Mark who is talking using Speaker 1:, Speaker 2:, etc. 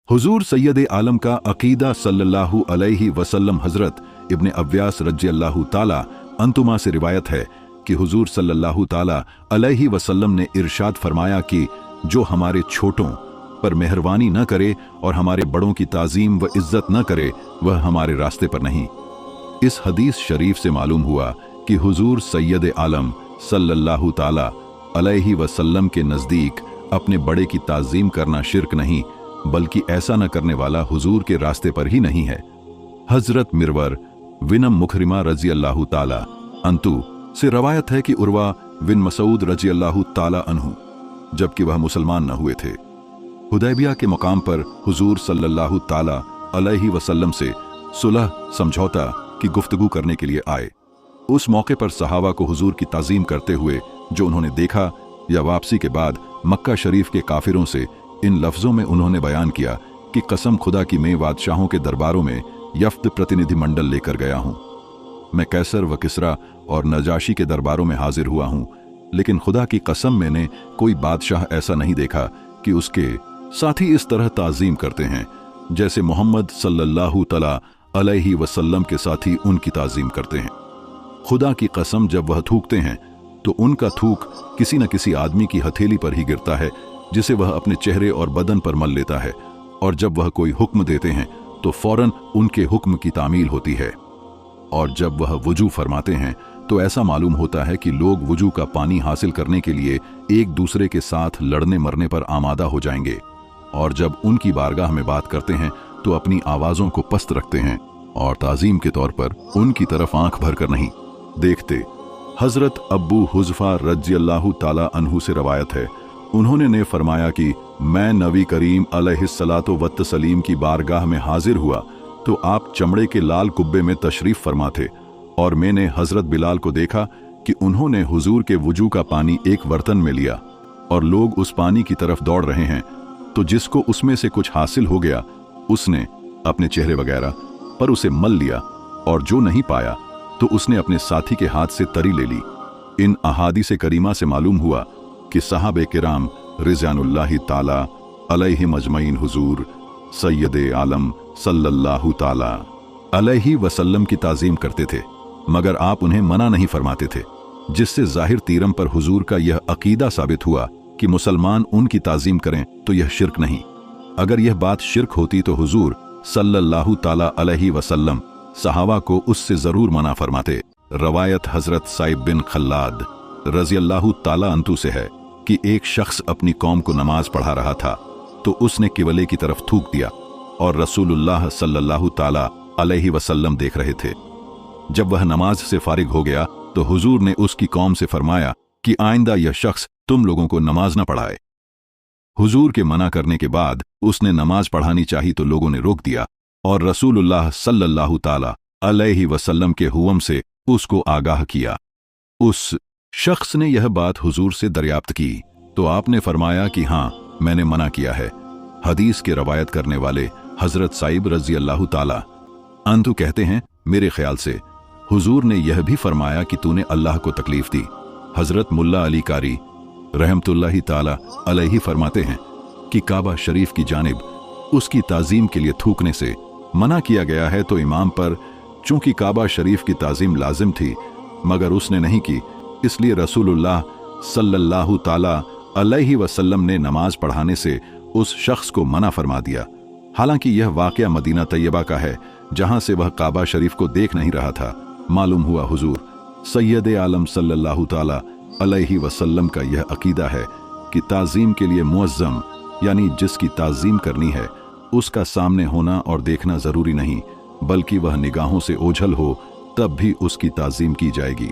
Speaker 1: हुजूर सैयद आलम का अकीदा सल्लल्लाहु अलैहि वसल्लम हजरत इब्ने अव्यास रज़ियल्लाहु ताला अंतुमा से रिवायत है कि हुजूर सल्लल्लाहु ताला अलैहि वसल्लम ने इरशाद फरमाया कि जो हमारे छोटों पर मेहरबानी न करे और हमारे बड़ों की ताज़ीम व इज्जत न करे वह हमारे रास्ते पर नहीं। इस हदीस शरीफ से मालूम हुआ कि हुजूर सैयद आलम सल्लल्लाहु ताला अलैहि वसल्लम के नज़दीक अपने बड़े की ताज़ीम करना शिर्क नहीं, बल्कि ऐसा न करने वाला हुजूर के रास्ते पर ही नहीं है। हजरत मिरवर विनम मुखरिमा रज़ियल्लाहु ताला अंतु से रवायत है कि उर्वा बिन मसूद रज़ियल्लाहु ताला अन्हु जबकि वह मुसलमान न हुए थे, हुदैबिया के मकाम पर हुजूर सल्लल्लाहु ताला अलैहि वसल्लम से सुलह समझौता की गुफ्तगू करने के लिए आए। उस मौके पर सहाबा को हुजूर की ताज़ीम करते हुए जो उन्होंने देखा या वापसी के बाद मक्का शरीफ के काफिरों से इन लफ्जों में उन्होंने बयान किया कि कसम खुदा की मैं बादशाहों के दरबारों में यफ्त प्रतिनिधि मंडल लेकर गया हूं। मैं कैसर व किसरा और नजाशी के दरबारों में हाजिर हुआ हूं, लेकिन खुदा की कसम मैंने कोई बादशाह ऐसा नहीं देखा कि उसके साथी इस तरह ताज़ीम करते हैं जैसे मोहम्मद सल्लल्लाहु तआला अलैहि वसल्लम के साथी उनकी ताज़ीम करते हैं। खुदा की कसम जब वह थूकते हैं तो उनका थूक किसी न किसी आदमी की हथेली पर ही गिरता है जिसे वह अपने चेहरे और बदन पर मल लेता है, और जब वह कोई हुक्म देते हैं तो फौरन उनके हुक्म की तामील होती है। और जब वह वुजू फरमाते हैं तो ऐसा मालूम होता है कि लोग वुजू का पानी हासिल करने के लिए एक दूसरे के साथ लड़ने मरने पर आमादा हो जाएंगे, और जब उनकी बारगाह में बात करते हैं तो अपनी आवाज़ों को पस्त रखते हैं और ताज़ीम के तौर पर उनकी तरफ आंख भरकर नहीं देखते। हजरत अब्बू हुज़फा रज़ियल्लाहु ताला अन्हु से रवायत है, उन्होंने ने फरमाया कि मैं नबी करीम अलैहिस्सलातु वत्तसलीम की बारगाह में हाजिर हुआ तो आप चमड़े के लाल कुब्बे में तशरीफ फरमा थे, और मैंने हजरत बिलाल को देखा कि उन्होंने हुजूर के वुजू का पानी एक बर्तन में लिया और लोग उस पानी की तरफ दौड़ रहे हैं, तो जिसको उसमें से कुछ हासिल हो गया उसने अपने चेहरे वगैरह पर उसे मल लिया, और जो नहीं पाया तो उसने अपने साथी के हाथ से तरी ले ली। इन अहादीस करीमा से मालूम हुआ कि सहाबे किराम रिज़वानुल्लाहि ताला अलैहिम अजमईन हुजूर सैयद आलम सल्लल्लाहु ताला अलैहि वसल्लम की ताज़ीम करते थे, मगर आप उन्हें मना नहीं फरमाते थे, जिससे जाहिर तीरम पर हुजूर का यह अकीदा साबित हुआ कि मुसलमान उनकी ताज़ीम करें तो यह शिर्क नहीं। अगर यह बात शिर्क होती तो हुजूर सल्लल्लाहु ताला अलैहि वसल्लम सहाबा को उससे जरूर मना फरमाते। रवायत हजरत साइब बिन खल्लाद रज़ियल्लाहु ताला अंतु से है कि एक शख्स अपनी कौम को नमाज पढ़ा रहा था तो उसने किबले की तरफ थूक दिया, और रसूलुल्लाह सल्लल्लाहु ताला अलैहि वसल्लम देख रहे थे। जब वह नमाज से फारिग हो गया तो हुजूर ने उसकी कौम से फरमाया कि आइंदा यह शख्स तुम लोगों को नमाज न पढ़ाए। हुजूर के मना करने के बाद उसने नमाज पढ़ानी चाही तो लोगों ने रोक दिया, और रसूलुल्लाह सल्लल्लाहु ताला अलैहि वसल्लम के हुक्म से उसको आगाह किया। उस शख्स ने यह बात हुजूर से दरियाफ्त की तो आपने फरमाया कि हाँ, मैंने मना किया है। हदीस के रवायत करने वाले हजरत साइब रज़ियल्लाहु ताला अंतु कहते हैं, मेरे ख्याल से हुजूर ने यह भी फरमाया कि तूने अल्लाह को तकलीफ दी। हजरत मुल्ला अली कारी रहमतुल्लाहि ताला अलैहि फरमाते हैं कि काबा शरीफ की जानिब उसकी ताज़ीम के लिए थूकने से मना किया गया है, तो इमाम पर चूंकि काबा शरीफ की ताज़ीम लाजिम थी मगर उसने नहीं की, इसलिए रसूलुल्लाह सल्लल्लाहु ताला अलैहि वसल्लम ने नमाज पढ़ाने से उस शख्स को मना फरमा दिया। हालांकि यह वाक़या मदीना तैयबा का है जहां से वह काबा शरीफ को देख नहीं रहा था। मालूम हुआ हुजूर सैयद आलम सल्लल्लाहु ताला अलैहि वसल्लम का यह अकीदा है कि ताज़ीम के लिए मुअज़्ज़म यानी जिसकी ताज़ीम करनी है उसका सामने होना और देखना ज़रूरी नहीं, बल्कि वह निगाहों से ओझल हो तब भी उसकी ताज़ीम की जाएगी।